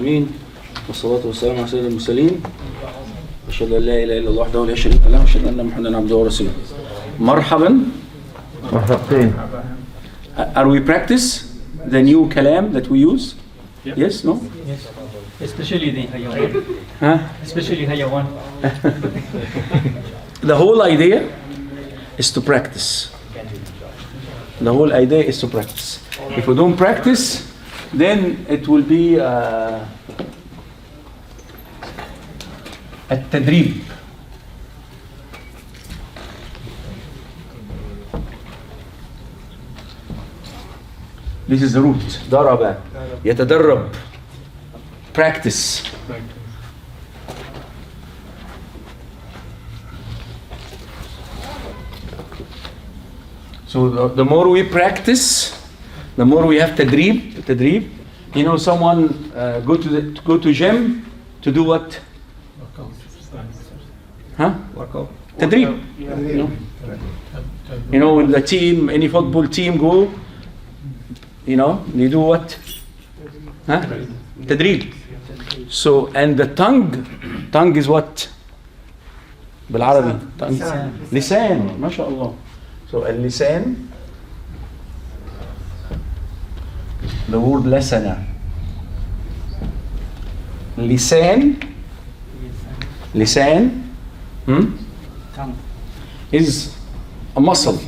العالمين والصلاة والسلام على سيد المرسلين أشهد أن لا إله إلا الله وحده لا شريك له وأشهد أن محمدا عبده ورسوله. مرحبا. مرحبتين. Are we practice the new kalam that we use? Yep. Yes, no? Yes. Especially the hayawan. Huh? Especially hayawan. The whole idea is to practice. The whole idea is to practice. If we don't practice, then it will be التدريب. This is the root. ضرب يتدرب. Practice. So the more we practice, the more we have تدريب. You know, someone go to gym to do what? Huh? Workout. تدريب. You know, when the team, any football team go, you know, they do what? Huh? تدريب. So, and the tongue is what? بالعربي. لسان. ما شاء الله. So, اللسان, the word لسنا. لسان is a muscle.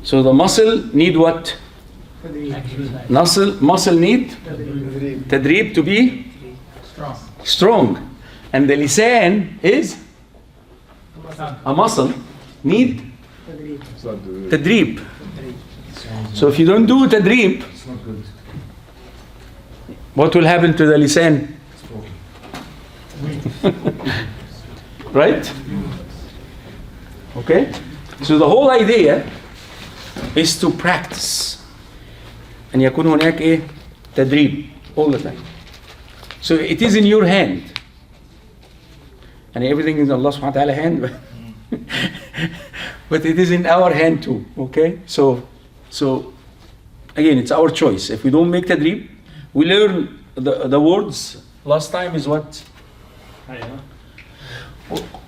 So the muscle need what? Muscle need تدريب to be strong. And the lisan is a muscle need تدريب. So if you don't do تدريب, what will happen to the lisan? Right? Okay? So the whole idea is to practice. أن يكون هناك إيه؟ تدريب all the time. So it is in your hand. And everything is in Allah subhanahu wa ta'ala hand. But it is in our hand too. Okay? So again, it's our choice. If we don't make tadrib, we learn the words. Last time is what?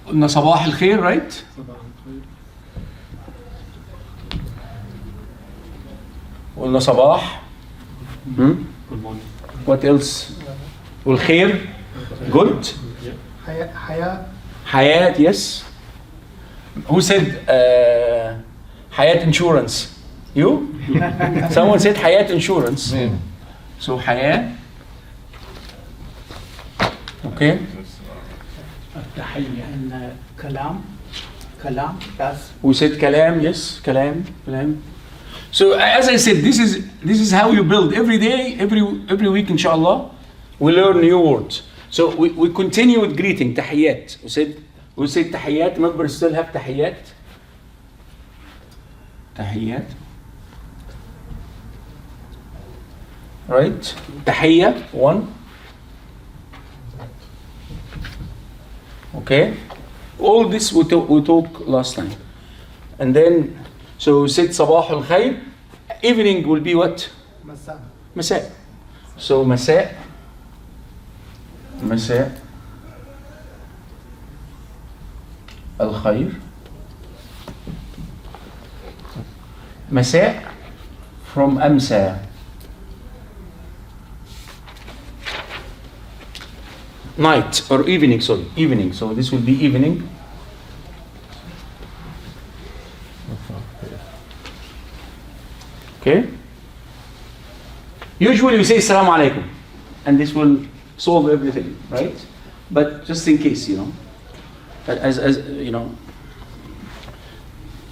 قلنا صباح الخير, right? قلنا صباح. Good morning. What else? والخير. Good. Hayat, yes. Who said Hayat insurance? You? Someone said Hayat insurance. So Hayat. Okay. كلام that's We said kalam, yes, kalam. So as I said, this is how you build every day, every week, inshallah. We learn new words. So we continue with greeting, tahiyyat. We said tahiyyat. Remember, still have tahiyyat. Tahiyyat. Right? Tahiyya, one. Okay. All this we talk last time. And then, so we said sabah al khair. Evening will be what? Masa. So masa. al khair. Masa from amsa. Night or evening, sorry, evening. So this will be evening. Okay. Usually we say Assalamu alaikum, and this will solve everything, right? But just in case, you know, as you know,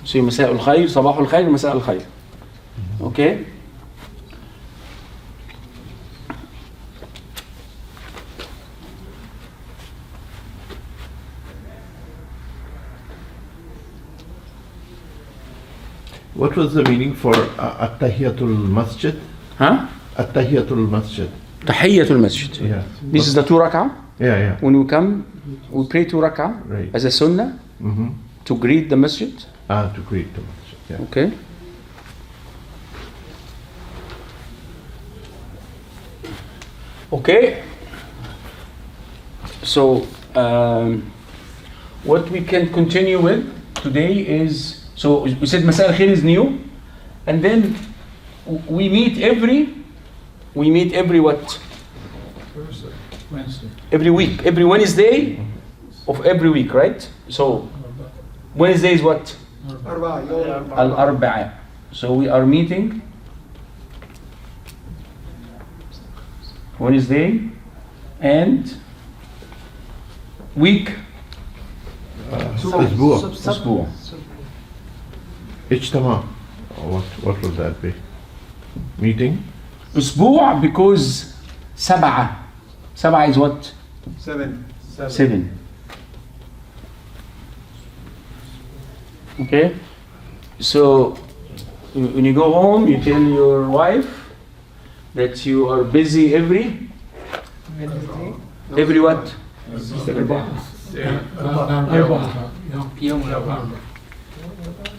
say Masa al Khair, Sabah al Khair, Masa al Khair. Okay. What was the meaning for At-Tahiyatul Masjid? Huh? At-Tahiyatul Masjid. Tahiyyatul Masjid. Yeah. This is the 2 rak'ah. Yeah. When we come, we pray 2 rak'ah Right. as a sunnah to greet the masjid. To greet the masjid. Yeah. Okay. Okay. So what we can continue with today is, so we said Masal Khair is new, and then we meet every what? Wednesday. Every week, every Wednesday of every week, right? So Wednesday is what? Al-Arba'a. So we are meeting Wednesday and week أسبوع. أسبوع. اجتماع. What would that be? Meeting? أسبوع because سبعة. سبعة is what? Seven. Okay. So when you go home, you tell your wife that you are busy every what?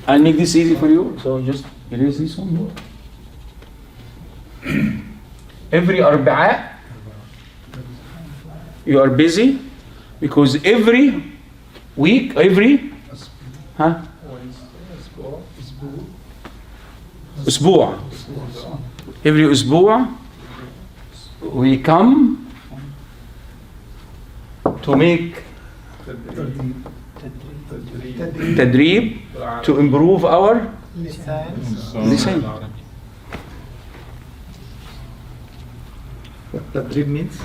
I'll make this easy for you. So just erase this one. Every Arba'a, you are busy because every week, أسبوع. Every أسبوع we come to make تدريب to improve our lisan. What tadrib means?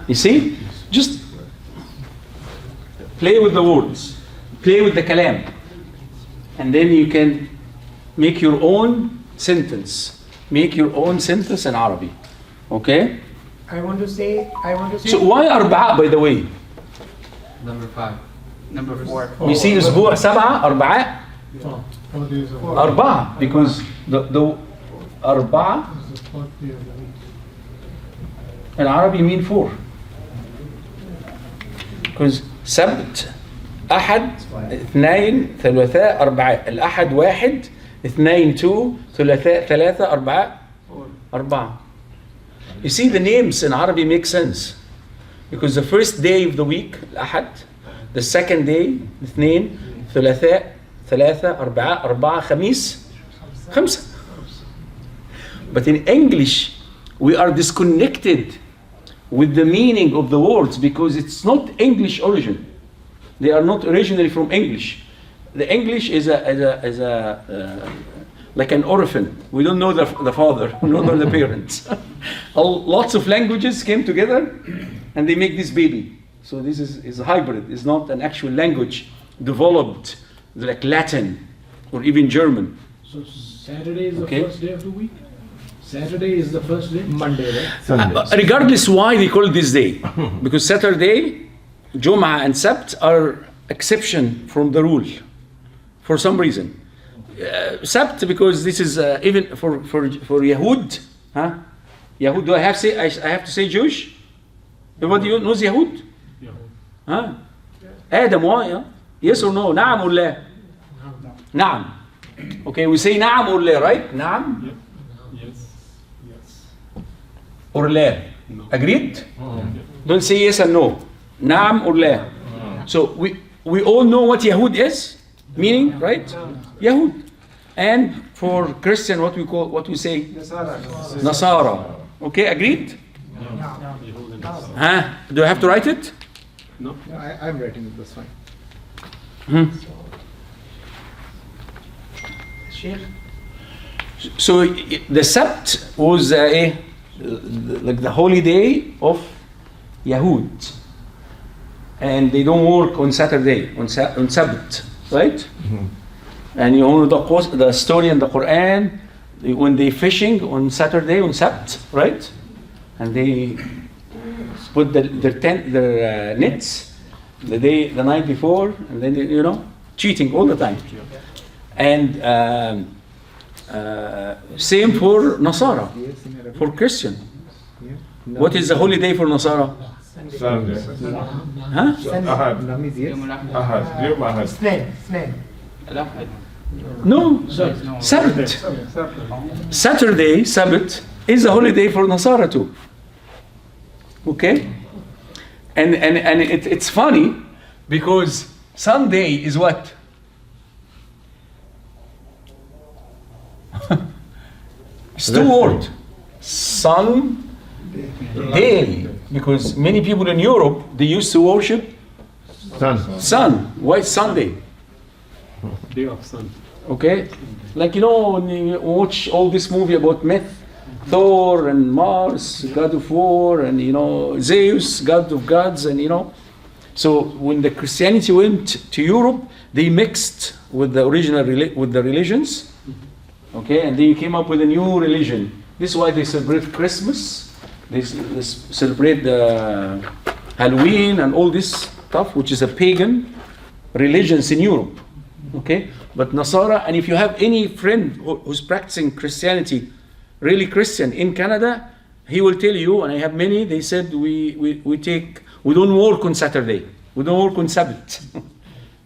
You see? Just play with the words, play with the kalam, and then you can make your own sentence. Make your own sentence in Arabic. Okay? I want to say. So why أربعة, by the way? Number 5. Number 4. We see أسبوع سبعة أربعة أربعة because the أربعة in Arabic mean 4 because سبت أحد اثنين ثلاثاء أربعة. الأحد واحد اثنين 2 ثلاثاء ثلاثة أربعة أربعة. You see the names in Arabic make sense because the first day of the week الأحد, the second day اثنين ثلاثاء ثلاثة أربعة أربعة خميس خمسة. But in English we are disconnected with the meaning of the words because it's not English origin. They are not originally from English. The English is like an orphan. We don't know the father, we don't know the parents. Lots of languages came together and they make this baby. So this is a hybrid. It's not an actual language developed like Latin or even German. So Saturday is the Okay. first day of the week? Saturday is the first day? Monday, right? Sunday. Regardless why they call it this day, because Saturday, Jum'ah and Sabt are exception from the rule for some reason. Sabt because this is even for Yahud, Yahud. Do I have to say Jewish? Everybody knows Yahud? Adam, why? Yes or no? نعم or لا? نعم. Okay, we say نعم or لا, right? نعم or لا. Agreed? Don't say yes and no. نعم or لا. So we all know what Yahud is, meaning, right? Yahud. And for Christian, what we say? Nasara. Okay, agreed? Do I have to write it? No, I'm writing it, that's fine. So the Sabt was like the holy day of Yahud, and they don't work on Saturday, on Sabbath, right? And you know the story in the Quran when they fishing on Saturday on Sabbath, right? And they put their nets the night before, and then they, cheating all the time. And same for Nasara, for Christian. What is the holy day for Nasara? Sunday. Nam is yes. Yom Ahad. Snail. No, Sabbath. Saturday, Sabbath, is a holiday for Nasara too. Okay? And it's funny because Sunday is what? It's two words. Sun day. Because many people in Europe, they used to worship sun. Why Sunday? Day of sun. Okay? Like, you know, when you watch all this movie about myth, Thor and Mars, God of War, and, you know, Zeus, God of gods, and, you know. So when the Christianity went to Europe, they mixed with the original with the religions. Okay? And they came up with a new religion. This is why they celebrate Christmas. They celebrate the Halloween and all this stuff, which is a pagan religions in Europe. Okay? But Nasara, and if you have any friend who's practicing Christianity, really Christian in Canada, he will tell you, and I have many, they said we don't work on Saturday. We don't work on Sabbath.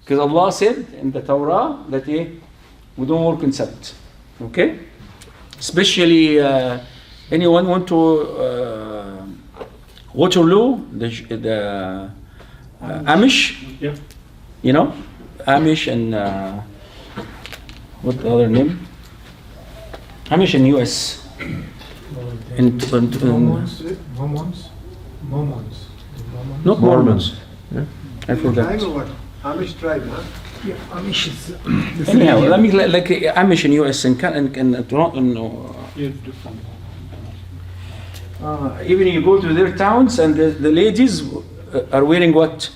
Because Allah said in the Torah that we don't work on Sabbath. Okay? Especially anyone want to Waterloo, the Amish, Yeah. you know, Amish and what the other name? Amish in US. Mormons. Not Mormons. I forgot. Tribe or what? Amish tribe, huh? Yeah, Amish is Anyhow, let me like Amish in US and Toronto. Yes, different. Even you go to their towns and the ladies are wearing what?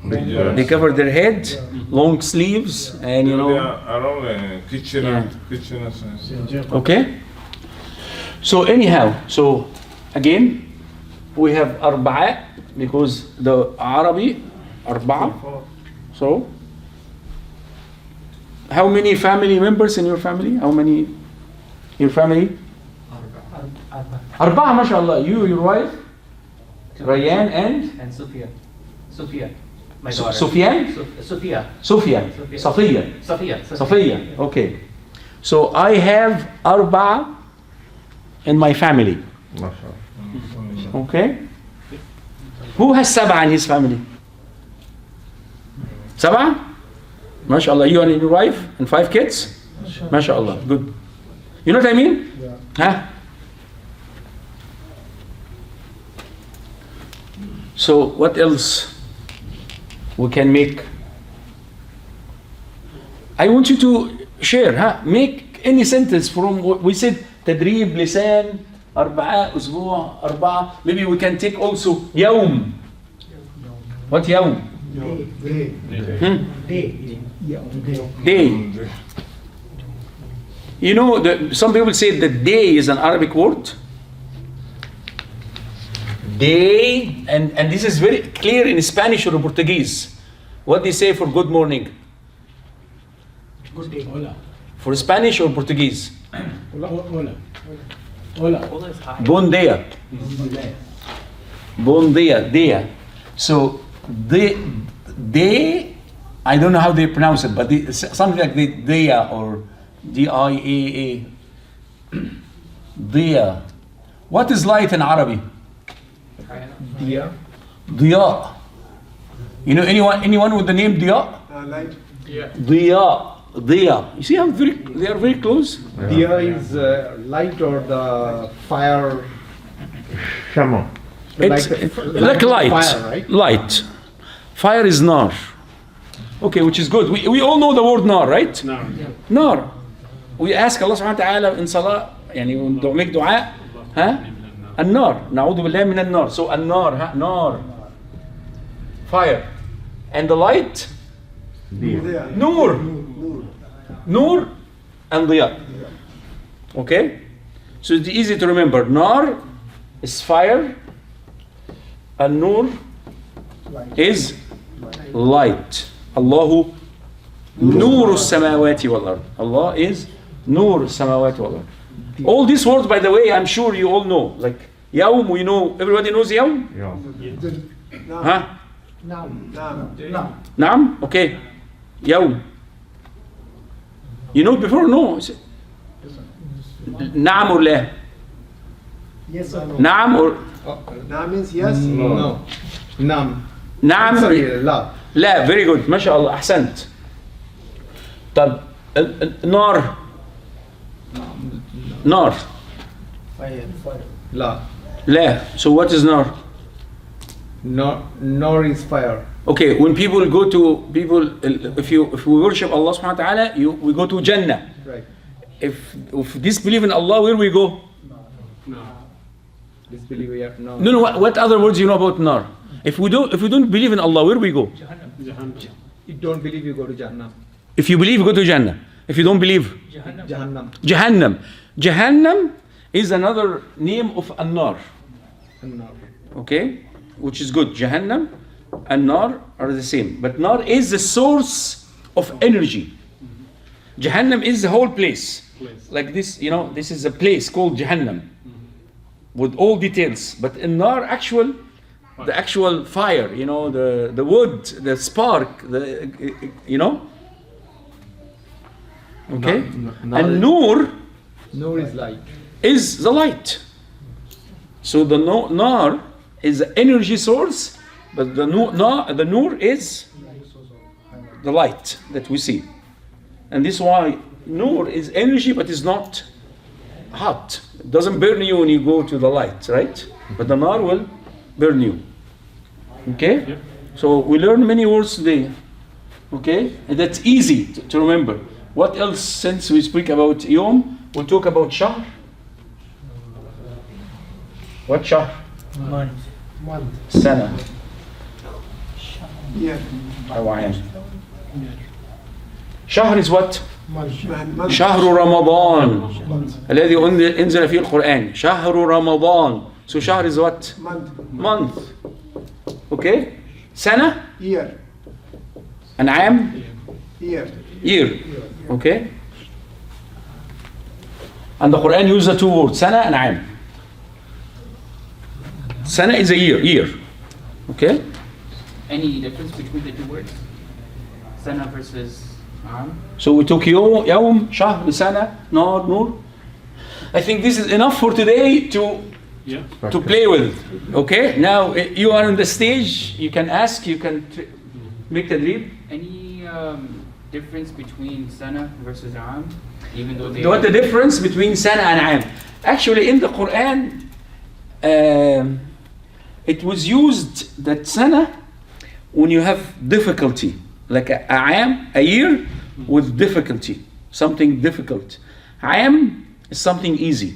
Yes. They cover their head, long sleeves, and you They know. are around kitchen Yeah. kitchen and stuff. Okay. So anyhow, so again, we have arba'a because the Arabic arba'a. So, how many family members in your family? How many? Your family? Arba'a, mashallah. You, your wife, Rayyan, and Sophia. My daughter. Sufyan? Sophia. Sufyan. Safiya. Sophia. Safiya. Okay. So I have arba'a in my family. Okay. Who has sab'a in his family? Sab'a? MashaAllah. You and your wife and 5 kids? MashaAllah. Good. You know what I mean? Yeah. Huh? So what else we can make? I want you to share, huh? Make any sentence from what we said. تدريب لسان أربعة أسبوع أربعة. Maybe we can take also يوم. What يوم? Day. You know, some people say that day is an Arabic word. Day, and this is very clear in Spanish or Portuguese. What they say for good morning? good day. Hola. For Spanish or Portuguese? Hola. Hola. Bon dia. Bon dia. Dia. So, day, I don't know how they pronounce it, but something like the dia or D-I-A-A. Dia. What is light in Arabic? Diya. Diya. You know anyone with the name Diya? Light. Diya. Diya. You see how they are very close? Diya is light or the fire. Shama. It's like light. Fire, right? Light. Fire is nar. Okay, which is good. We all know the word nar, right? No. Nar. We ask Allah subhanahu wa ta'ala in salah, يعني when we make dua, ها? النار. نعوذ بالله من النار. So النار, ها? Nar. Fire. And the light? There. Nur. Nur and Diya. Okay? So it's easy to remember. Nar is fire. And Nur is light. Allahu Nur samawati wal ard. Allah is Nur samawati wal ard. All these words, by the way, I'm sure you all know. Like Yawm, we know. Everybody knows Yawm? Huh? Now. Naam? Okay. Yawm. You know before? No. Naam or la? Yes or no? نعم or Na means yes. No. Nam. نعم. Sorry, la. لا very good ما شاء الله أحسنت. طب نار. نار. La. لا. So what is nar? Nor is fire. Okay, when people go to if we worship Allah subhanahu wa ta'ala, we go to Jannah. Right. If disbelieve in Allah, where we go? Disbelieve we are no. No, what other words you know about nar? If we don't believe in Allah, where we go? You don't believe, you go to Jahannam. If you believe, go to Jannah. If you don't believe, Jahannam. Jahannam. Jahannam is another name of an-nar. No. Okay, which is good. Jahannam and nar are the same, but nar is the source of energy. Jahannam is the whole place. Like this, this is a place called Jahannam with all details. But in nar, the actual fire, the wood, the spark, Okay? And nur Nur is light. is the light. So the nar is the energy source, but the nur is the light that we see. And this is why nur is energy, but it's not hot. It doesn't burn you when you go to the light, right? But the nar will burn you. Okay? Yep. So we learn many words today. Okay? And that's easy to remember. What else, since we speak about Yom, we'll talk about Shahr. What Shahr? Month. Sana. Yeah. أو شهر is what? Month. شهر رمضان الذي أنزل فيه القرآن. شهر رمضان. So شهر is what? Month. Okay? سنة Year. and عام Year. year. Okay? And the Quran uses the two words سنة and عام. سنة is a year. Okay? Any difference between the two words? Sana versus Am? So we took يوم شهر سنة نار نور. I think this is enough for today to play with. Okay? Now you are on the stage. You can ask. You can make the dream. Any difference between Sana versus Am? Even though they What the difference between sana and am? Actually, in the Quran, it was used that sana when you have difficulty, like a year with difficulty, something difficult. Am is something easy,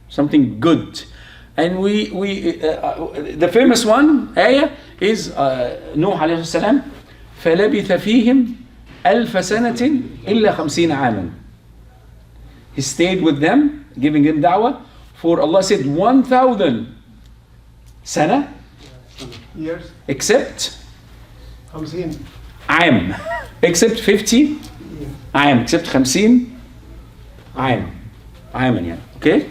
something good. And the famous one, ayah, is Nuh alayhi salam, فَلَبِثَ فِيهِمْ أَلْفَ سَنَةٍ إِلَّا 50 عَامًا. He stayed with them, giving them da'wah, for Allah said 1,000 sana, Years. except 50. عام, except 50 عام, except 50 عام, عاما يعني. Okay?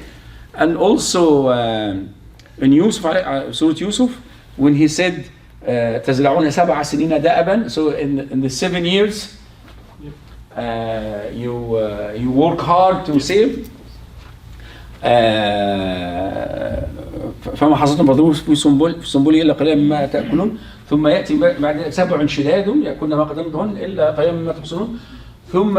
And also in Yusuf, Surah Yusuf, when he said تزرعون 7 سنين دأبا, so in the 7 years you work hard to save. فما حصدتم فضروه في سنبله إلا قليلا مما تأكلون ثم يأتي بعد 7 شداد يأكلن ما قدمتهن إلا قليلا مما تحصنون ثم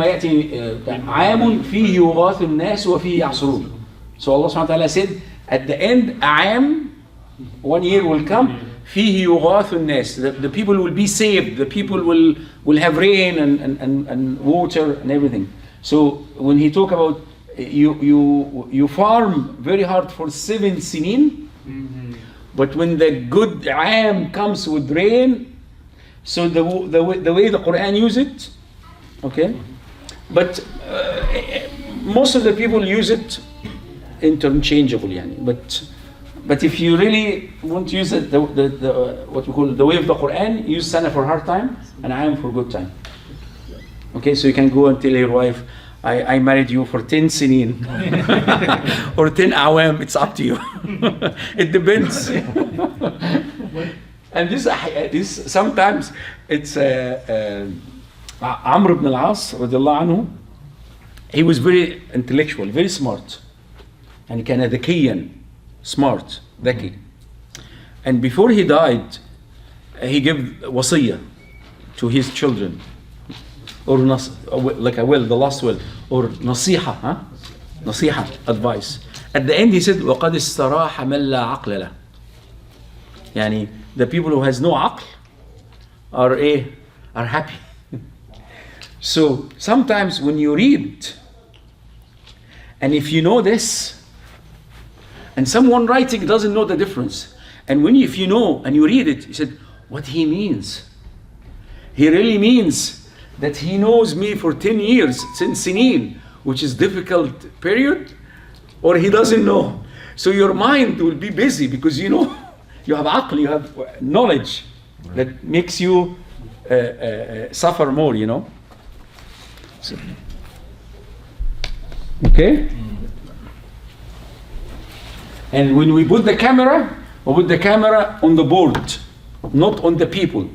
يأتي عام فيه يغاث الناس وفيه يعصرون. So Allah subhanahu wa ta'ala said at the end عام, 1 year will come, فيه يغاث الناس, the people will be saved, the people will have rain and water and everything. So when he talk about you farm very hard for 7 sinin, but when the good عام comes with rain, so the way the Quran use it, okay, but most of the people use it interchangeable, yani. But if you really want to use it, the what we call the way of the Quran, use sana for hard time and عام for good time. Okay, so you can go and tell your wife, I married you for 10 sinin or 10 awam, it's up to you. It depends. And this sometimes it's Amr ibn al-As radiallahu anhu. He was very intellectual, very smart. يعني كان ذكيا, smart, ذكي. And before he died, he gave wasiyah to his children, or like a will, the last will, or nasiha, huh? Nasiha, advice. At the end he said, وَقَدْ اسْتَرَاحَ مَنْ لَا عَقْلَ لَهُ. يعني the people who has no aql are happy. So sometimes when you read, and if you know this, and someone writing doesn't know the difference, and if you know and you read it, you said, what he means? He really means that he knows me for 10 years, since sinin, which is difficult period, or he doesn't know. So your mind will be busy because you know, you have aql, you have knowledge that makes you suffer more, you know. So, okay? And when we put the camera, we put the camera on the board, not on the people.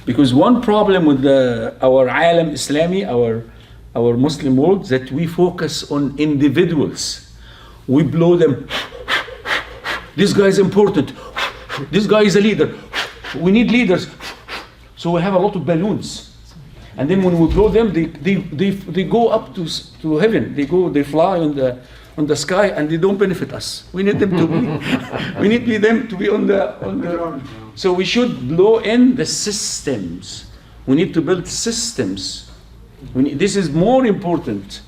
Because one problem with our alam Islami, our Muslim world, that we focus on individuals. We blow them. This guy is important. This guy is a leader. We need leaders. So we have a lot of balloons. And then when we blow them, they go up to heaven. They fly on the sky, and they don't benefit us. We need them to be. We need them to be on the. So we should blow in the systems. We need to build systems. This is more important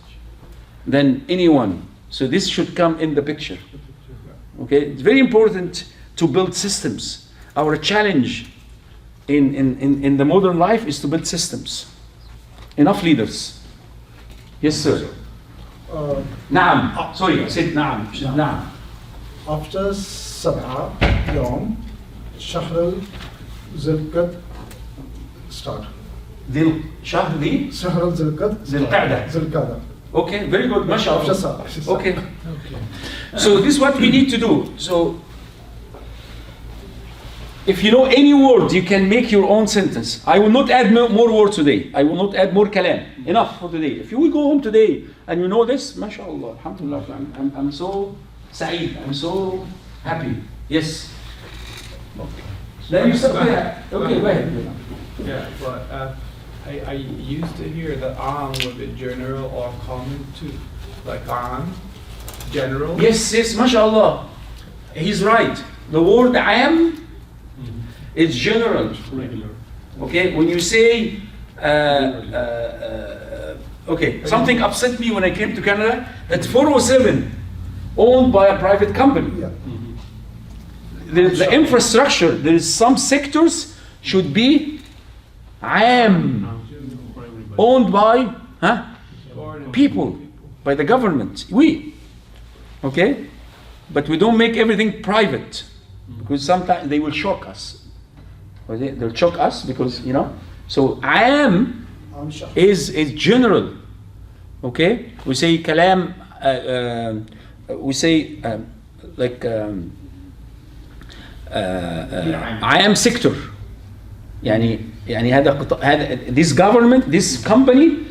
than anyone. So this should come in the picture. Okay, it's very important to build systems. Our challenge in the modern life is to build systems. Enough leaders. Yes, sir. نعم. Sorry, I said نعم. نعم. After 7 يوم شهر ذي القعدة start. شهر ذي القعدة. Okay, very good. MashaAllah. Okay. So this is what we need to do. So if you know any word, you can make your own sentence. I will not add more words today. I will not add more kalam. Enough for today. If you will go home today and you know this, MashaAllah, alhamdulillah, I'm so sa'id, I'm so happy. Yes. Then you stop there. Okay, go ahead. Yeah, but I used to hear that would be general or common too. Like general. Yes, MashaAllah. He's right. The word is general. Okay, when you say, okay, something upset me when I came to Canada, that 407 owned by a private company. Yeah. The infrastructure, there is some sectors should be owned by people, by the government, okay? But we don't make everything private, because sometimes they will shock us. They'll shock us because, you know. So is general, okay? We say kalam, we say like sector. يعني this government, this company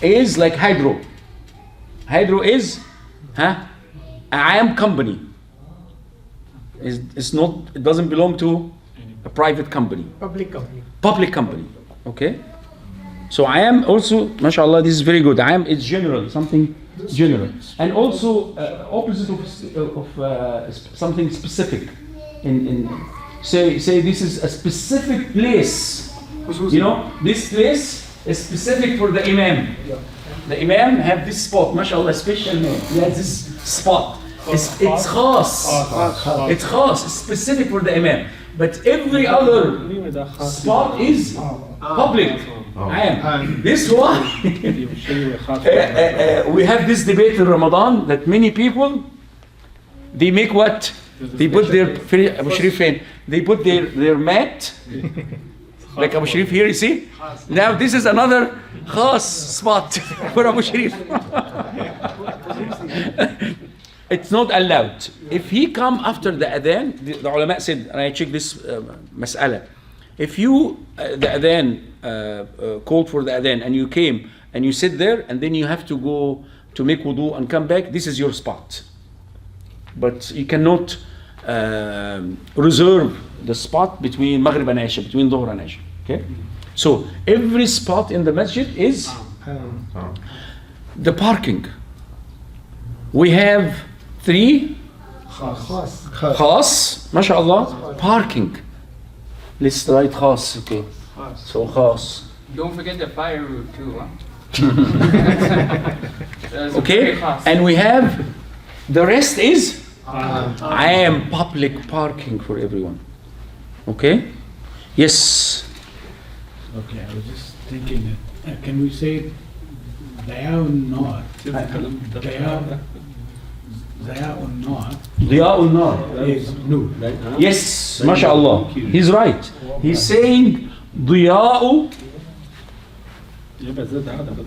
is like hydro. Hydro is company. It's not. It doesn't belong to a private company. Public company. Okay. So also, mashallah, this is very good. It's general, something general, and also opposite of something specific. Say this is a specific place. You know, this place is specific for the imam. The imam have this spot, mashallah, special name. He has this spot. It's khas. It's khas. It's specific for the imam. But every other spot is public. This one, we have this debate in Ramadan that many people, they make what? They put their Abu Sharif, they put their mat, like Abu Sharif here, you see? Now this is another khas spot for Abu Sharif. It's not allowed. If he come after the adhan, the ulama said, and I checked this mas'ala, if you, the adhan, called for the adhan, and you came, and you sit there, and then you have to go to make wudu and come back, this is your spot. but you cannot reserve the spot between Maghrib and Isha, between Dhuhr and Isha. Okay? So every spot in the masjid is the parking. We have 3 khas, mashallah, parking. Let's write khas, okay. So khas. Don't forget the fire route too, huh? Okay? And we have the rest is I am public parking for everyone. Okay? Yes. Okay, I was just thinking that, can we say Daya or not? Daya or not Diya'un nar. is Nur. Yes, mashallah. He's right. He's saying Diya'u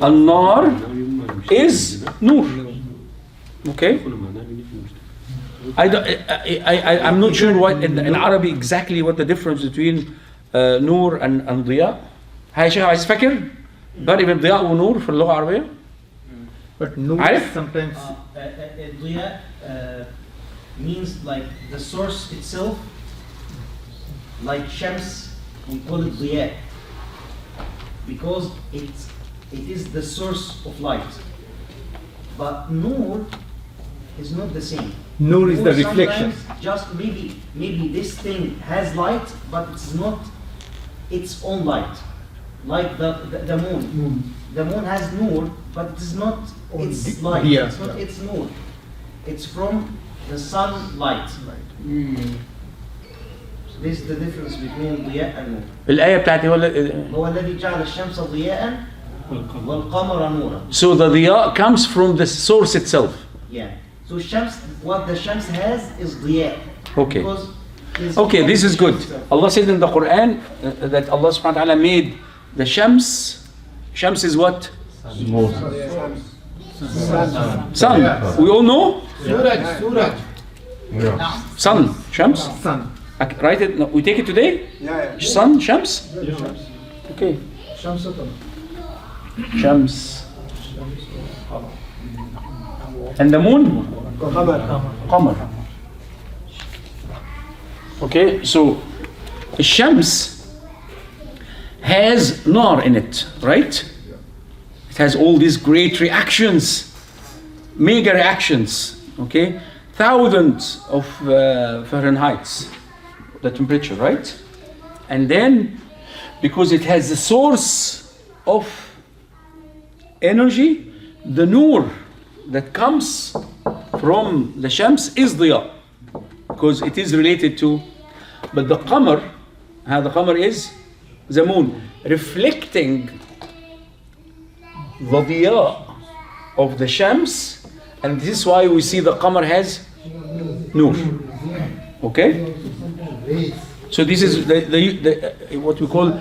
an-nar is nur. Okay? I'm not sure what in Arabic exactly what the difference between nur and ضياء. هاي شيء عايز فاكر؟ فرق بين ضياء ونور في اللغة العربية؟ But nur عارف؟ sometimes Dhiya means like the source itself, like Shams, we call it Dhiya because it is the source of light. But Nur is not the same. nur is the Nur reflection. sometimes just maybe this thing has light, but it's not its own light. Like the moon. The moon has nur, but it is not its light. Diya. It's not its nur. It's from the sun light. This is the difference between ضياء and nur. الآية بتاعتي هو الذي جعل الشمس ضياء والقمر نورا. So the diya comes from the source itself. Yeah. So Shams, what the Shams has is ضياء. Okay. Because it's Okay, this is good. itself. Allah said in the Quran that Allah subhanahu wa ta'ala made the Shams. Shams is what? Sun. We all know? Sun. Shams. Sun. Write it. No, we take it today? Sun. Shams. Okay. Shamsatan. Shams. And the moon? Qamar. Okay, so Shams has nar in it, right? It has all these great reactions, mega reactions, okay? Thousands of Fahrenheit, the temperature, right? And then, because it has the source of energy, the nur that comes from the Shams is Diya, because it is related to, but the Qamar, the Qamar is the moon, reflecting the Diya of the Shams, and this is why we see the Qamar has nur. Okay? So this is the what we call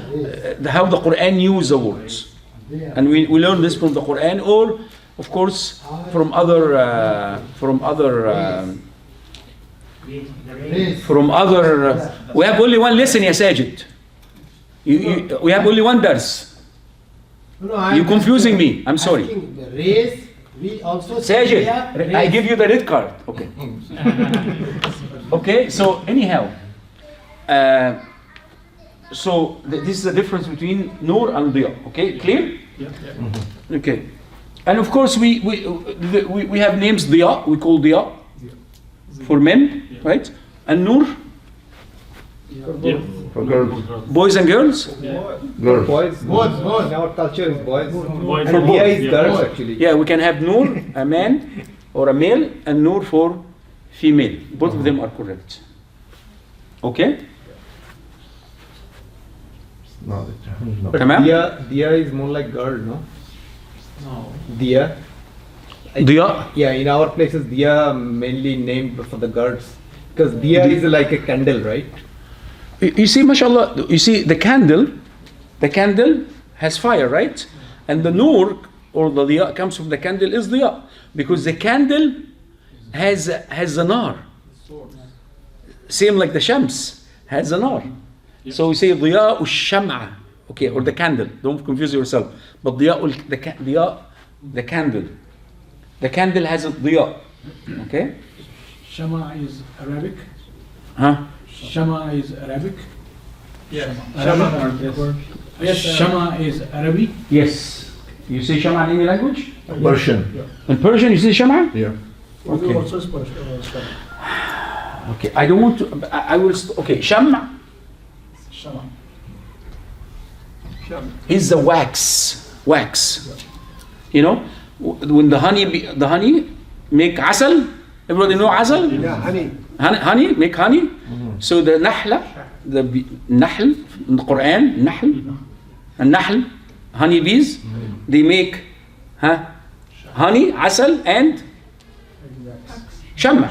how the Quran uses the words. And we learn this from the Quran, or of course from other we have only one lesson, ya Sajid. We have only one dars. You're confusing me. I'm sorry. The race, we also Sajid, I give you the red card. Okay. Okay, so anyhow, this is the difference between Nur and Diya. Okay, clear? Yeah. Okay. And of course we have names Diya, we call Diya for men, right? And Nur, For girls. boys and girls? Girls. Boys. Both. In our culture is boys. Boys. And Diya is Yeah. girls actually. Yeah, we can have Nur, a man or a male, and Nur for female. Both of them are correct. Okay? No, no. But Tamam? Diya is more like girl, no? No. Diya. Diya? Yeah, in our places Diya mainly named for the girls. Because Diya is like a candle, right? You see, mashallah, you see the candle has fire, right? And the Nur or the Diya comes from the candle is Diya. Because the candle has a nar. Same like the Shams has a nar. So we say Diya ush-sham'a, okay, or the candle. Don't confuse yourself. But Diya, the candle. The candle has a Diya, okay? Shama is Arabic. Huh? Shama is Arabic. Yes. Yes, Shama is Arabic. Yes. You say Shama in any language? Persian. In Persian, you say Shama? Yeah. Okay. Also is Shama. Okay, I don't want to. I will. Okay, Shama Shama. is the wax. Wax. You know, when the honey make asal. Everybody know asal? Yeah, honey. Honey make honey. So the nahla, the nahl in the Quran, nahl, and nahl, honey bees, they make honey, asal, and shamma,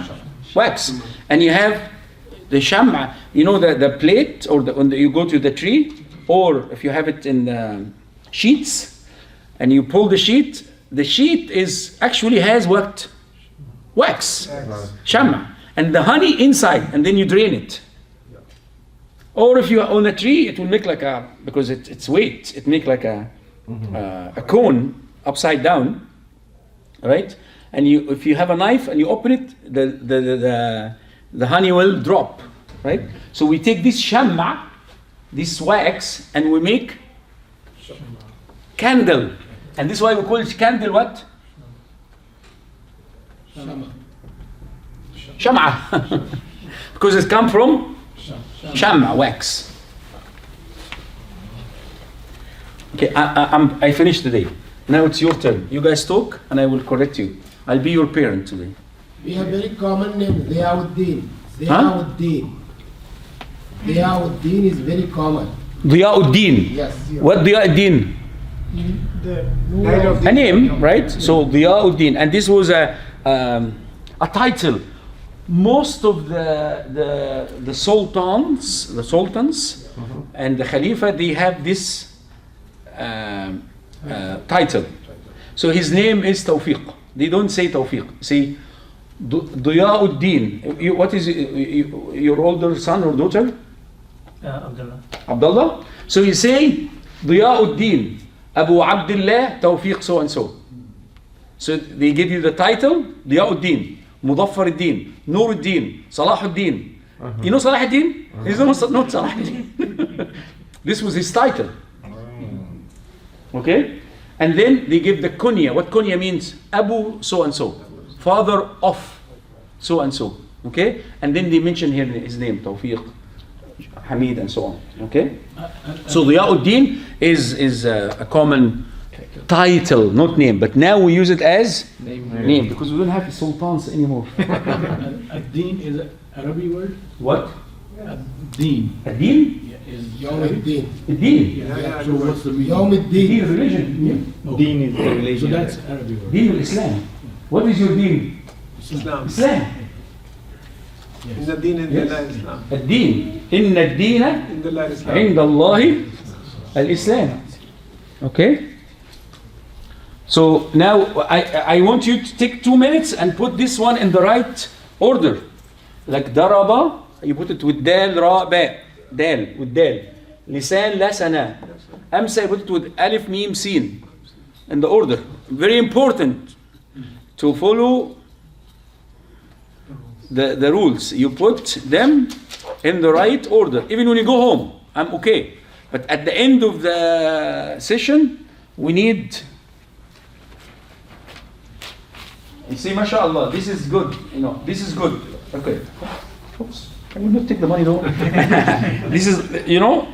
wax. And you have the shamma, you know, the plate, or when you go to the tree, or if you have it in the sheets, and you pull the sheet is actually has what? Wax, shamma, and the honey inside, and then you drain it. Or if you are on a tree, it will make like because it's weight, it make like a cone upside down, right? And if you have a knife and you open it, the honey will drop, right? So we take this shamma, this wax, and we make candle. And this is why we call it candle what? Shama. Because it comes from Shama, wax. Okay, I finished today. Now it's your turn. You guys talk and I will correct you. I'll be your parent today. We have very common name, Ziyauddin. Ziyauddin. Ziyauddin is very common. Diyauddin. Yes. What Diyauddin? A name, right? So Diyauddin, and this was a title. Most of the sultans, and the Khalifa, they have this title. So his name is Tawfiq. They don't say Tawfiq. Say Diyauddin. What is your older son or daughter? Abdullah. Abdullah. So you say Diyauddin, Abu Abdullah, Tawfiq, so and so. So they give you the title, Diyauddin, Mudaffaruddin, Nuruddin, Salahuddin. You know Salahuddin? He's not Salahuddin. This was his title. Okay? And then they give the kunya. What kunya means? Abu so and so. Father of so and so. Okay? And then they mention here his name, Tawfiq, Hamid, and so on. Okay? So Diyauddin is a common title, not name, but now we use it as name because we don't have sultans anymore. Ad-Din is an Arabic word. What? Ad-Din. Ad-Din? Is Yawmuddin. Ad-Din. So what's the meaning? Yawmuddin. Deen is religion. Deen is the So religion. that's Arabic word. Deen al-Islam. What is your deen? Islam. Islam. In the deen in the Islam. الدين إن الدين In the Islam. عند الله الإسلام. Okay? So now I want you to take 2 minutes and put this one in the right order. Like daraba, you put it with dal, ra, ba. Dal, with dal. Lisan, la, sana. Amsa, you put it with alif, mim, sin. In the order. Very important to follow the rules. You put them in the right order. Even when you go home, I'm okay. But at the end of the session, we need. You see, mashallah, this is good. You know, this is good. Okay. Oops. Can you not take the money though? This is, you know,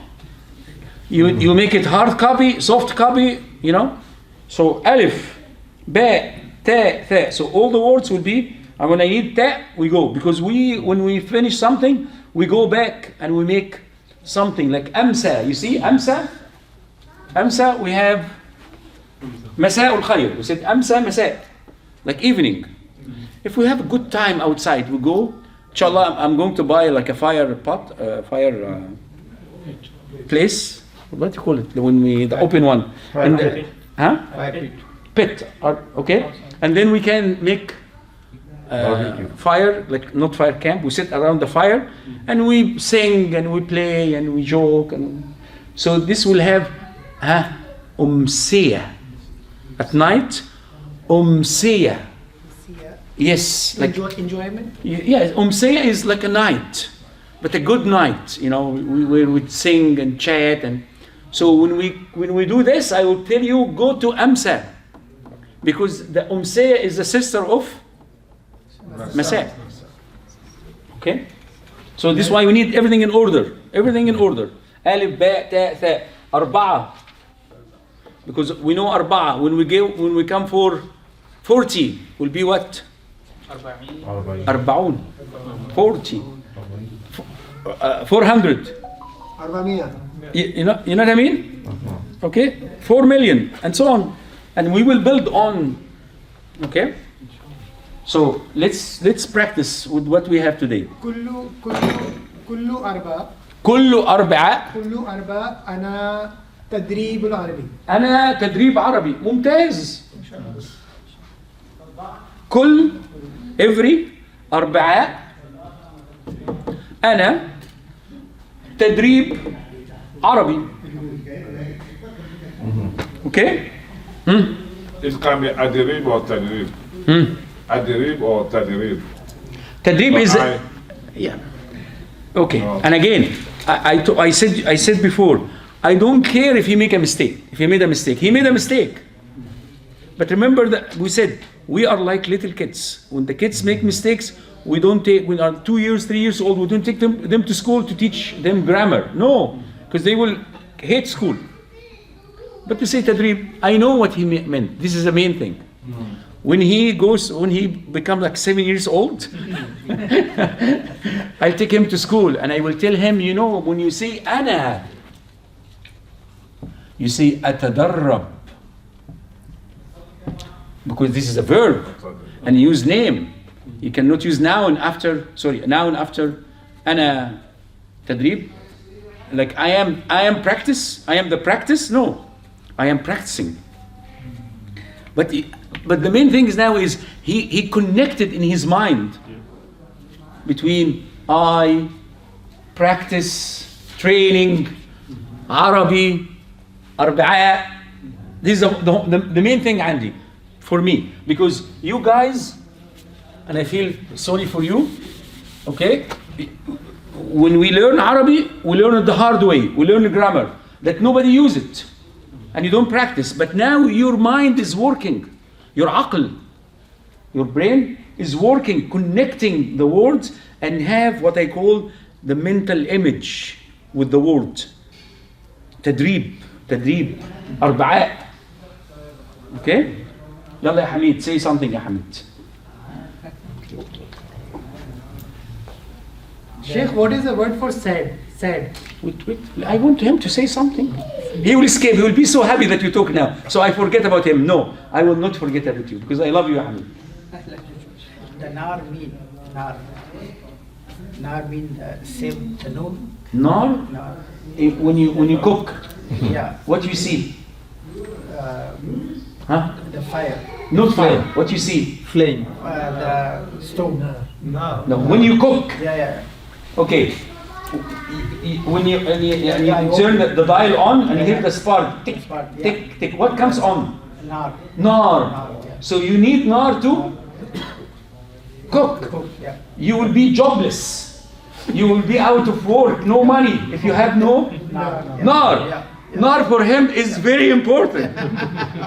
you make it hard copy, soft copy, you know. So alif, ba, ta, tha. So all the words will be. And when I need ta, we go because when we finish something, we go back and we make something like amsa. You see, amsa. Amsa. We have masa'ul khayr. We said amsa, masa, like evening. If we have a good time outside, we go. Inshallah, I'm going to buy like a fire pot, place. What do you call it? The open one. And pit. Okay. And then we can make fire, like not fire camp. We sit around the fire and we sing and we play and we joke. And so this will have umsiyah. At night, umsiyah. Yes, like enjoyment. yeah, Umsaya is like a night, but a good night. You know, we would sing and chat, and so when we do this, I will tell you go to Amsa, because the Umsaya is the sister of Masa. Okay, so this is why we need everything in order. Everything in order. Alif, ba, ta, tha, arba'a. Because we know arba'a. When we come for 40, will be what? Arbaun. 40. 400. You know what I mean? Okay? 4 million and so on. And we will build on. Okay? So let's practice with what we have today. كل أربعة كل أربعة أنا تدريب العربي. أنا تدريب عربي. ممتاز. كل every أربعة أنا تدريب عربي. Okay? It can be adrib or tadrib. Adrib or tadrib. تدريب is I- yeah. Okay. And again, I said before, I don't care if he make a mistake. If he made a mistake, he made a mistake. But remember that we said we are like little kids. When the kids make mistakes, we don't take. When are 2 years, 3 years old, we don't take them to school to teach them grammar. No, because they will hate school. But to say tadrib, I know what he meant. This is the main thing. When he becomes like 7 years old, I'll take him to school and I will tell him, you know, when you say ana, you say atadarrab. Because this is a verb and you use name. You cannot use noun after ana tadrib. Like I am the practice. No, I am practicing. But the main thing is now is he connected in his mind between I, practice, training, Arabi, Arba'a. This is the main thing, Andy, for me. Because you guys, and I feel sorry for you, okay? When we learn Arabic, we learn it the hard way. We learn the grammar that nobody uses it, and you don't practice. But now your mind is working, your aql, your brain is working, connecting the words, and have what I call the mental image with the word. تدريب, أربعاء. Okay? يلا يا حميد, say something يا حميد. Sheikh, what is the word for sad? Sad. Wait, I want him to say something. He will escape. He will be so happy that you talk now. So I forget about him. No, I will not forget about you because I love you, Hamid. The nar mean nar. Nar mean same the noon. Nar? Nar. When you cook, Yeah. what you see? Huh? The fire. Not fire. What you see? Flame. The stove. No. No. When you cook. Yeah. Okay. When you turn the dial on and you hit the spark, tick, Spark, tick, tick. What comes on? Nar. Nar. So you need nar to cook. Yeah. You will be jobless. You will be out of work, no money if you have no nar. Yeah. Nar for him is very important.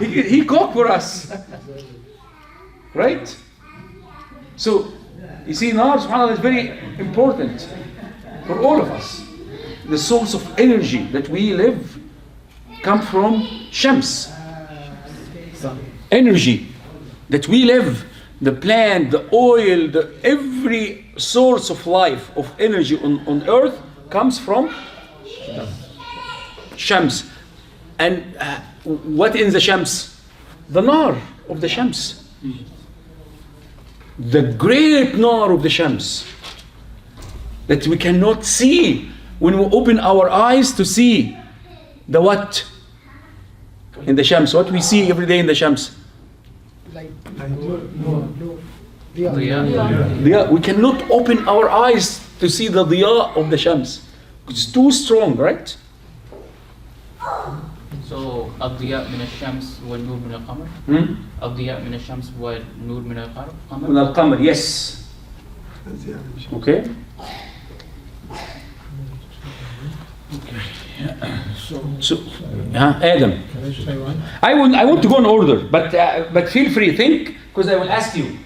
he cooked for us. Right? So, you see, nar, subhanAllah, is very important for all of us. The source of energy that we live come from Shams. Energy that we live, the plant, the oil, every source of life, of energy on earth comes from Shams. And what in the Shams? The nar of the Shams. The great nar of the Shams that we cannot see when we open our eyes to see the what in the Shams. What we see every day in the Shams? Diya. We cannot open our eyes to see the diya of the Shams. It's too strong, right? So الضياء من الشمس والنور من القمر. الضياء من الشمس والنور من القمر. من القمر, yes. Okay. So, Adam. Can I say one? I want to go in order, but feel free, think, because I will ask you.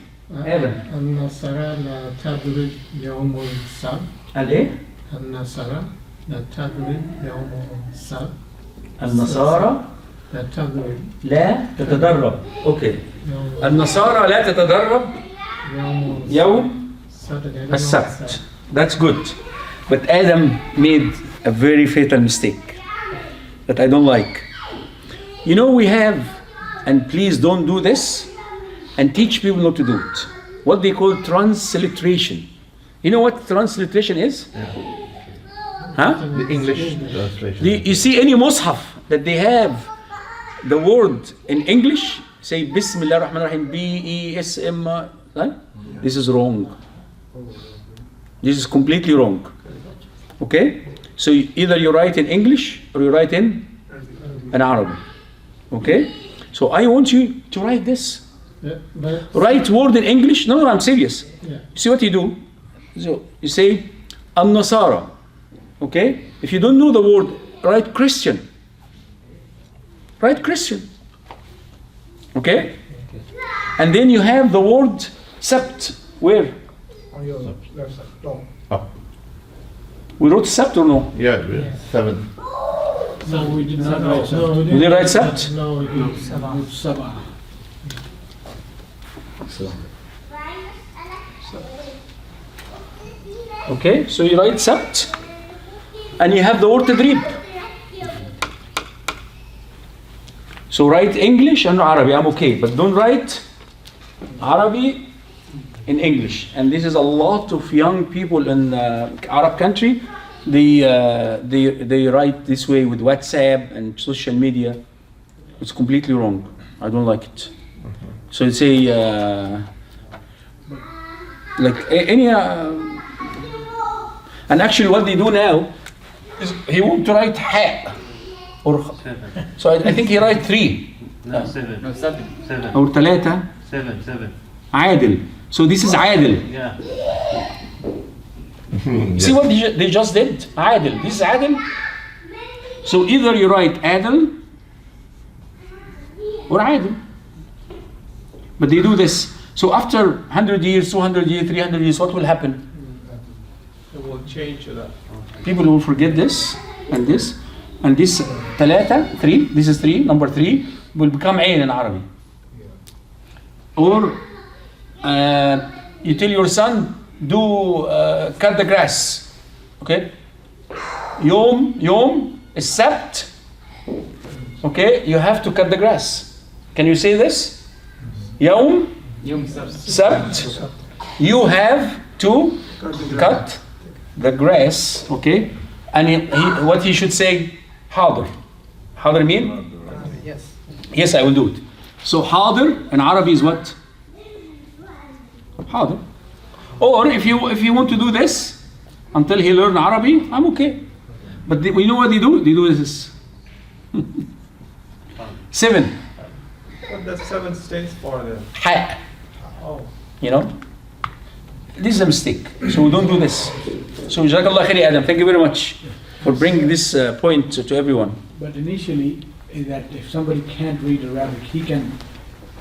Adam. النصارى لا تضرب يوم السبت. الايه؟ النصارى لا تضرب يوم السبت. النصارى لا تضرب لا تتدرب. اوكي. يوم النصارى لا تتدرب يوم Saturday. السبت. That's good. But Adam made a very fatal mistake that I don't like. You know, we have, and please don't do this, and teach people not to do it, what they call transliteration. You know what transliteration is? Huh? The English translation. You see any mushaf that they have the word in English, say Bismillah ar-Rahman ar-Rahim, B-E-S-M, right? This is wrong. This is completely wrong. Okay? So either you write in English or you write in Arabic. Okay? So I want you to write this. Yeah, but Write word in English. No, I'm serious. yeah. See what you do? So you say An-Nasara. Okay? If you don't know the word, write Christian. Write Christian. Okay? And then you have the word Sabt. Where? On your left side. No. Up. We wrote Sabt or no? Yeah, 7. No, we did not write Sabt. Did you write Sabt? No, we didn't. Sabah. Okay, so you write Sabt and you have the word Tadrib. So write English and Arabic, I'm okay, but don't write Arabic in English. And this is a lot of young people in Arab country, they write this way with WhatsApp and social media. It's completely wrong. I don't like it. So it's like any and actually what they do now is he want to write ha or so I think he write 3 No, 7. or 3 7. عادل. So this is عادل. Yeah. See what they just did? عادل. This is عادل. So either you write عادل or عادل. But they do this. So after 100 years, 200 years, 300 years, what will happen? It will change to that. People will forget this and this. And this 3, this is 3, number 3, will become عين in Arabic. Or you tell your son, cut the grass. Okay? Yom is Sabt. Okay? You have to cut the grass. Can you say this? Yom Sabt. You have to cut the grass. Okay? And what he should say? Hadir. Hadir mean? Yes. Yes, I will do it. So Hadir in Arabic is what? Hadir. Or if you want to do this until he learn Arabic, I'm okay. But we know what they do? They do this. 7. What does 7 stands for then? Ha. Oh. You know? This is a mistake. So we don't do this. So Jazakallah khair Adam. Thank you very much for bringing this point to everyone. But initially, that if somebody can't read Arabic, he can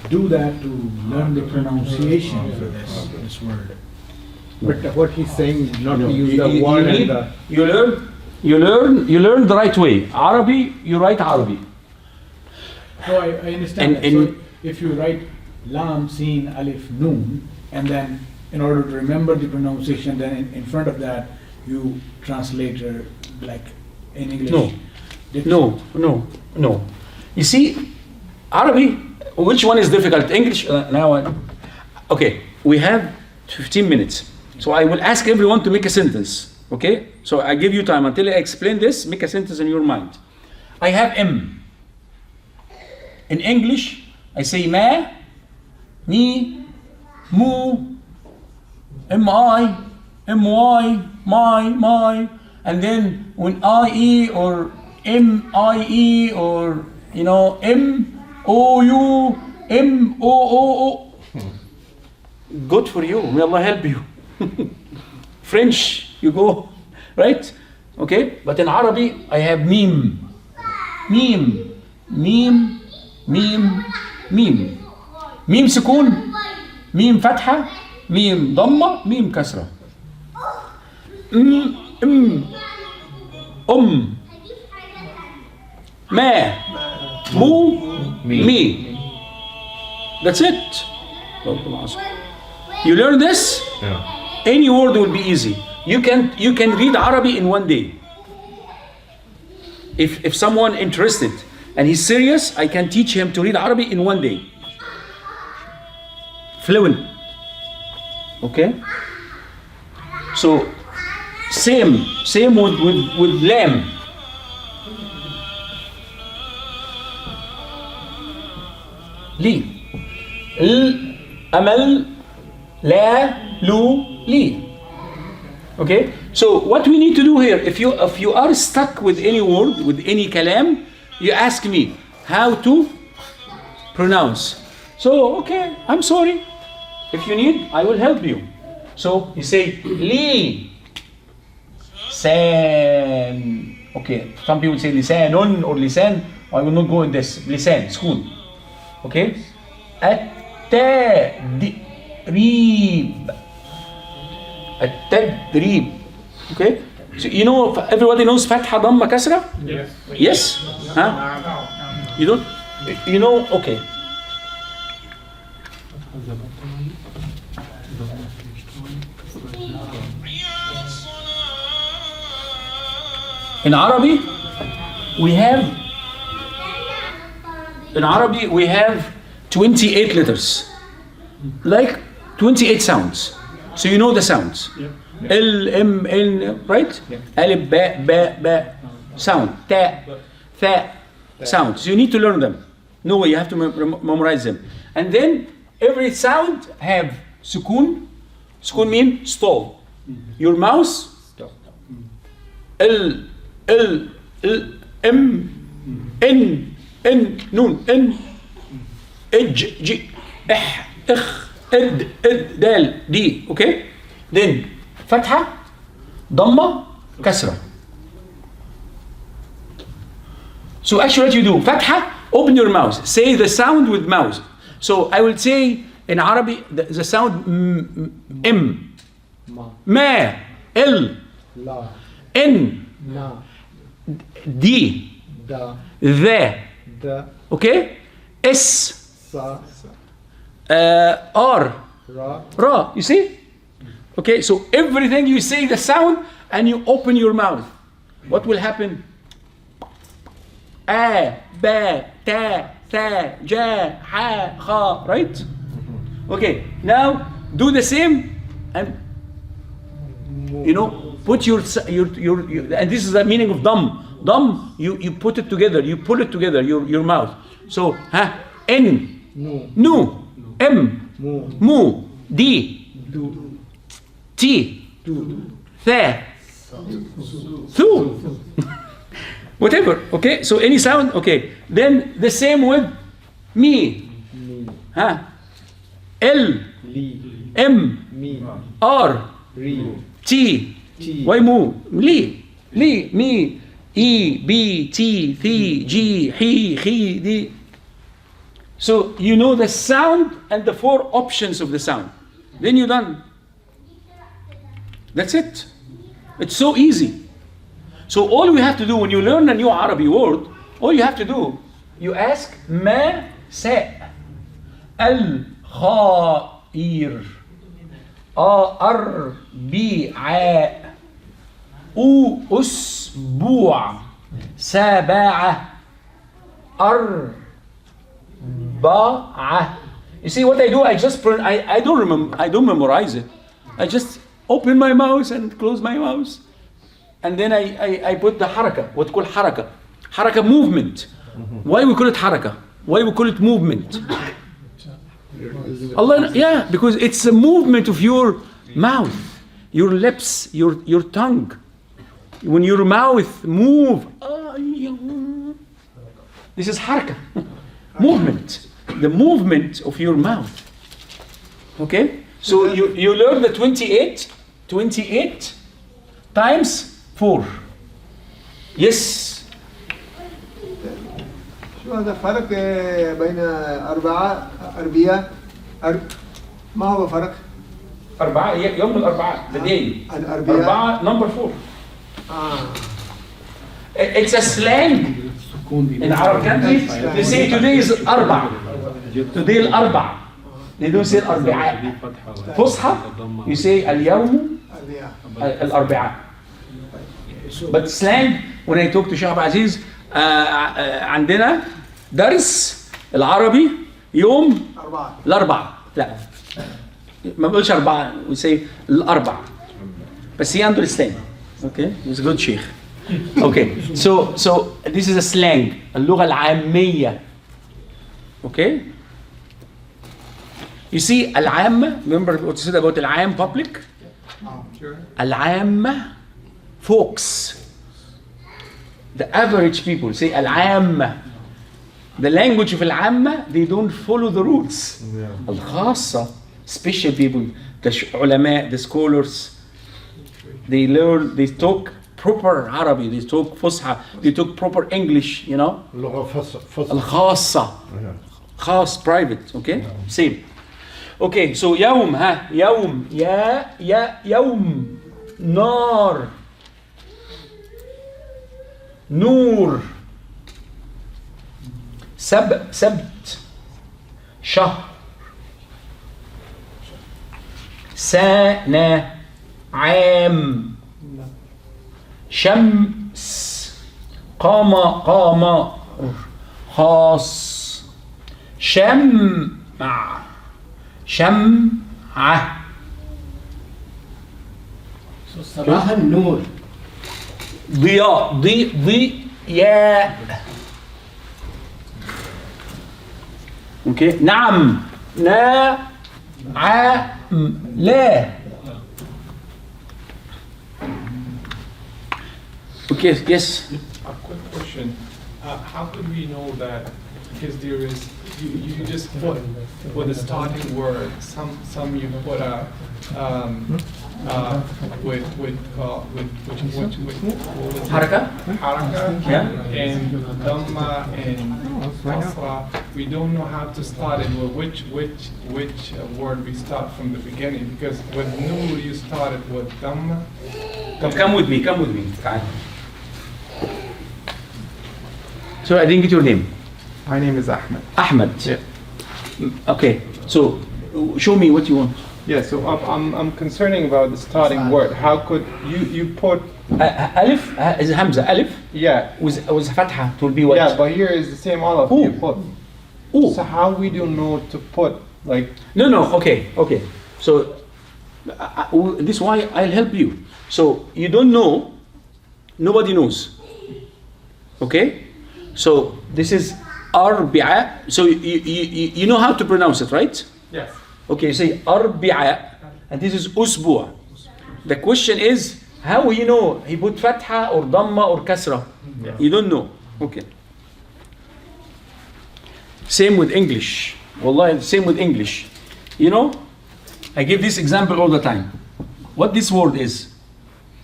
do that to learn the pronunciation for this word. But what he's saying is not No, to use the word and the... You learn the right way. Arabic, you write Arabic. No, I understand that. And So if you write Lam, Sin, Alif, Noon, and then in order to remember the pronunciation, then in front of that, you translate like in English. No. You see, Arabic, which one is difficult? English, now, okay, we have 15 minutes. So I will ask everyone to make a sentence, okay? So I give you time until I explain this, make a sentence in your mind. I have M. In English, I say ma, me, mu, my, my, and then when I, E, or M-I-E or, you know, M-O-U, M-O-O-O. Good for you. May Allah help you. French, you go, right? Okay? But in Arabic, I have meme. Meme. Meme. Meme. Meme. ميم سكون ميم فتحة ميم ضمة ميم كسرة ما مو مي. That's it. You learn this, any word will be easy. You can read Arabic in one day. If someone interested and he's serious, I can teach him to read Arabic in one day. Fluent. Okay? So same with lamb. لي الأمل لا لو لي. Okay? So what we need to do here, if you are stuck with any word, with any kalam, you ask me how to pronounce. So, okay, I'm sorry. If you need, I will help you. So you say li san. Okay, some people say lisanun or lisan. I will not go in this. Lisan, school. Okay? At-tadrib. At-tadrib. Okay? So you know, everybody knows fatha, dhamma, kasra? Yes. Yes? Huh? You don't? You know, okay. In Arabic, we have 28 letters, like 28 sounds. So you know the sounds. L, M, N, right? Alif, ba, ba, ba, sound. Ta, tha, sound. So you need to learn them. No way, you have to memorize them. And then every sound have sukun. Sukun means stall. Your mouse, L, L, L, M, N, N, Nun, N, J, J, H, Ed, Dal, D, okay? Then, Fatha, Dhamma, Kasra. So actually what you do, Fatha, open your mouth, say the sound with mouth. So I will say in Arabic, the sound M, Ma, L, N, D, the, okay? S, R, Ra, you see? Okay, so everything you say the sound and you open your mouth. What will happen? A, ba, ta, tha, ja, ha, kha, right? Okay, now do the same and you know, put your and this is the meaning of dam. Dam, you put it together, you pull it together, your mouth. So, N, Nu, M, Mu, D, T, Tha, Thu. Whatever, okay? So any sound, okay. Then the same with me. L, M, R, T, Y, Mu, Li, me, E, B, T, Th, G, He, D. So you know the sound and the 4 options of the sound. Then you're done. That's it. It's so easy. So all we have to do when you learn a new Arabic word, all you have to do, you ask ma sa al khair ar bi a u usbu' saba'a ar ba'a. You see what I do? I just I don't remember. I don't memorize it. I just open my mouth and close my mouth, and then I put the haraka. What called haraka? Haraka movement. Why we call it haraka? Why we call it movement? Allah, yeah, because it's a movement of your mouth, your lips, your tongue. When your mouth move, This is haraka, movement, the movement of your mouth. Okay? So you learn the 28 times 4. Yes. شو هذا فرق بين أربعاء ما هو فرق؟ أربعة يوم الأربعاء, the day. الأربعاء. أربعة number 4. It's a slang in Arab countries. They say today is أربع. Today الأربع. They don't say الأربعاء. فصحى you say اليوم الأربعاء. But slang, when I talk to Sheikh Abdul Aziz, عندنا درس العربي يوم الأربعاء. لا ما بقولش أربعة, we say الأربع. بس he understand. Okay, he's a good sheikh. Okay, so this is a slang, اللغة العامية. Okay, you see العامة, remember what you said about العام public? Sure. العامة folks, the average people say العامة. The language of العامة, they don't follow the rules. الخاصة, special people, the علماء, the scholars, they learn, they talk proper Arabic, they talk فصحى, they talk proper English, you know. اللغة فصل. الخاصة, خاص, private, okay? Same. Okay, so يوم, يوم, يوم, نار, نور, سبت, شهر, سنة, عام, شمس, قمر, خاص, شمعة, صباح النور. ضياء, ضياء. اوكي, نعم, لا. Okay, yes. A quick question. How could we know that? Because there is, you just put for the starting word, some you put a with Haraka? haraka Yeah. and dhamma and kasra. We don't know how to start it. Well, which word we start from the beginning? Because with nur you started with dhamma. Come with me. تعال. So I didn't get your name. My name is Ahmed. Ahmed. Yeah. Okay, so show me what you want. Yeah, so I'm concerning about the starting word. How could you put? Alif is Hamza. Alif Yeah. with fatha. It will be what? Yeah, but here is the same all of Ooh. you put. Ooh. So how we do know to put like? No. Okay. So this is why I'll help you. So you don't know. Nobody knows. Okay. So this is arbi'a. So you know how to pronounce it, right? Yes. Okay, you say arbi'a, and this is usbu'. The question is, how you know he put fatha or dhamma or kasra? Yes. You don't know. Okay. Same with English. Wallahi, same with English. You know, I give this example all the time. What this word is?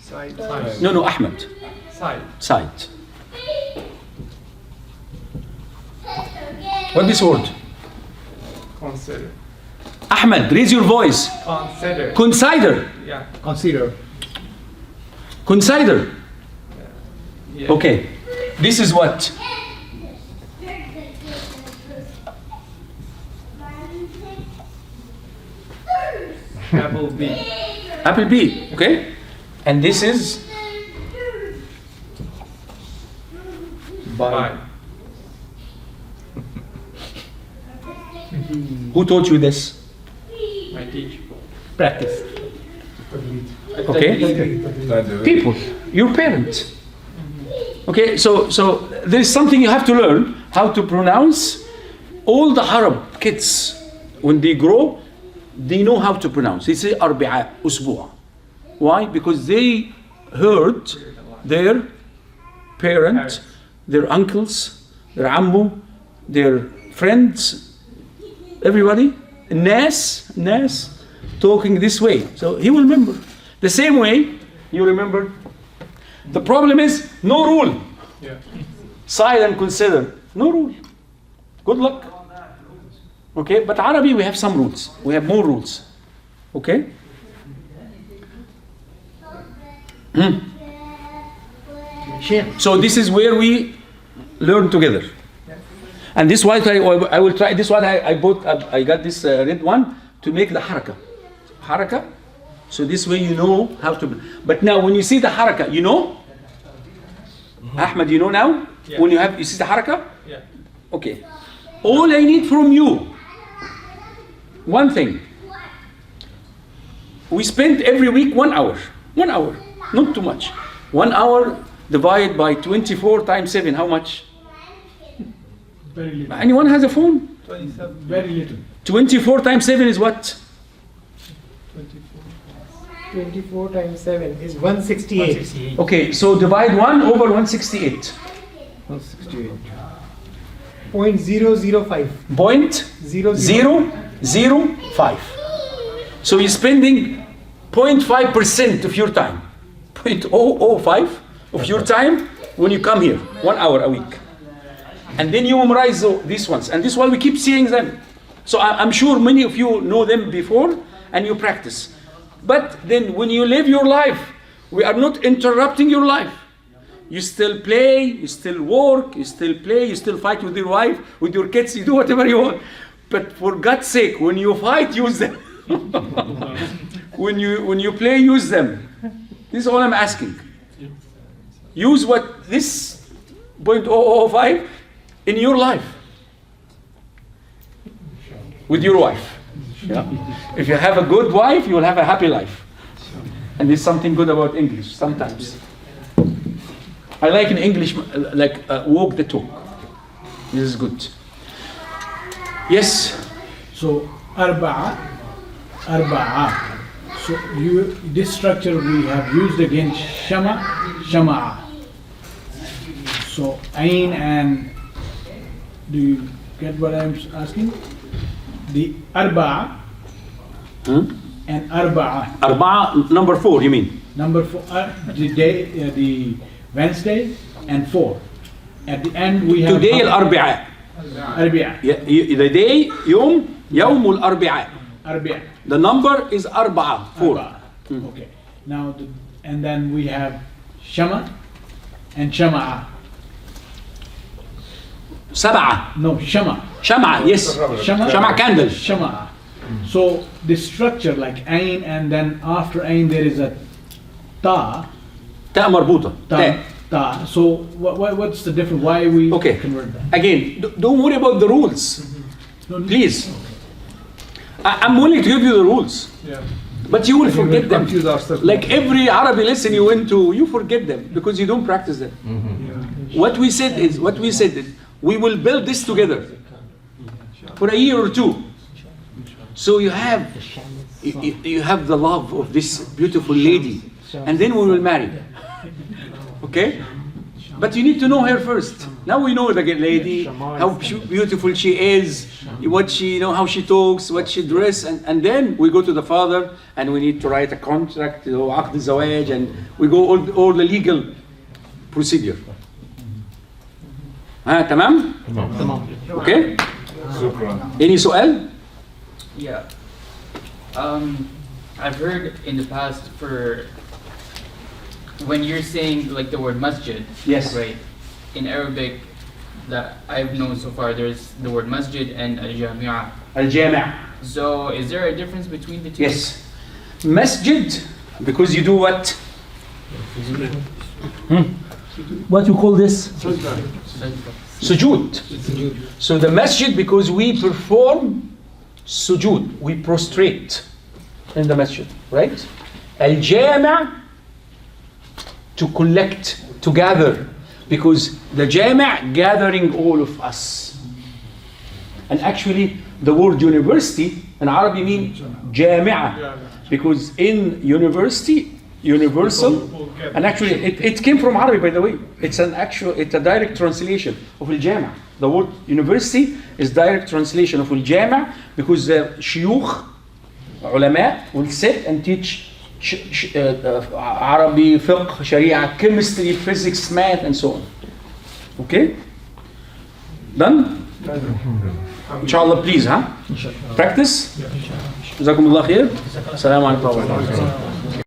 Side. No, Ahmed. Side. Side. What this word? Consider. Ahmed, raise your voice. Consider. Consider. Yeah. Consider. Consider. Yeah. Okay. This is what? Apple B. Apple B. Okay. And this is Bye. who taught you this? My teacher. Practice. Okay. People, your parents. Okay, so there is something you have to learn how to pronounce. All the Arab kids, when they grow, they know how to pronounce. They say arbi'a, usbu'a. Why? Because they heard their parent their uncles, their ammu, their friends, everybody, Nas talking this way. So he will remember. The same way you remember. The problem is no rule. Yeah. Side and consider. No rule. Good luck. Okay, but Arabic we have some rules. We have more rules. Okay? So this is where we learn together. And this one I will try. This one I bought. I got this red one to make the haraka. So this way you know how to. But now when you see the haraka, you know. Ahmed, you know now. Yeah. When you see the haraka. Yeah. Okay. All I need from you. One thing. We spend every week 1 hour. 1 hour. Not too much. 1 hour divided by 24 times 7. How much? Very little. Anyone has a phone? 27. Very little. 24 times 7 is what? 24 times 7 is 168. Okay, so divide 1 over 168. 168. 0.005. Point 0.005. 0.005. So you're spending 0.5% of your time. 0.005 of your time when you come here. 1 hour a week. And then you memorize these ones. And this one we keep seeing them. So I'm sure many of you know them before and you practice. But then when you live your life, we are not interrupting your life. You still play, you still work, you still play, you still fight with your wife, with your kids, you do whatever you want. But for God's sake, when you fight, use them. When you play, use them. This is all I'm asking. Use what this 0.005 in your life. With your wife. Yeah. If you have a good wife, you will have a happy life. And there's something good about English sometimes. I like in English, walk the talk. This is good. Yes? So, arba'a. So, this structure we have used again, shama'a. So, ain and, do you get what I'm asking? The arba'a and arba'a. Arba'a, number 4, you mean? Number 4, the day, the Wednesday and 4. At the end we have Today al-Arbi'a. Arbi'a. The day, yawm al-Arbi'a. Arbi'a. The number is Arba'a, 4. Arba'a. Okay. Now, and then we have Shama and Shama'a. Sab'a. No, Shama. Shama, yes. Shama candle. Shama'a. So the structure like Ain, and then after Ain there is a Ta. Ta marbuta. Ta. So what's the difference? Why we convert that? Again, don't worry about the rules. Please. I'm willing to give you the rules. Yeah. But you will forget them. Confuse ourselves. Like every Arabic lesson you went to, you forget them because you don't practice them. What we said is, we will build this together for a year or two. So you have the love of this beautiful lady, and then we will marry. Okay? But you need to know her first. Now we know the lady, how beautiful she is, what she, how she talks, what she dresses, and then we go to the father and we need to write a contract, عقد الزواج, and we go all the legal procedure. تمام؟ Okay? Any سؤال? Yeah. I've heard in the past for when you're saying like the word masjid, yes, right? In Arabic, that I've known so far, there's the word masjid and al-jami'ah. Al-jami'. So is there a difference between the two? Yes. Masjid, because you do what? What you call this? Sujood. So the masjid, because we perform sujood, we prostrate in the masjid, right? Al-jami', to collect, to gather, because the jami' gathering all of us. And actually the word university in Arabic means jami'ah, because in university universal. And actually, it came from Arabic, by the way. It's a direct translation of al-Jami'. The word university is direct translation of al-Jami' because the shuyukh, ulama, will sit and teach Arabic, fiqh, sharia, chemistry, physics, math, and so on. Okay? Done? Inshallah, please, huh? Practice. جزاكم الله خير. السلام عليكم ورحمة الله.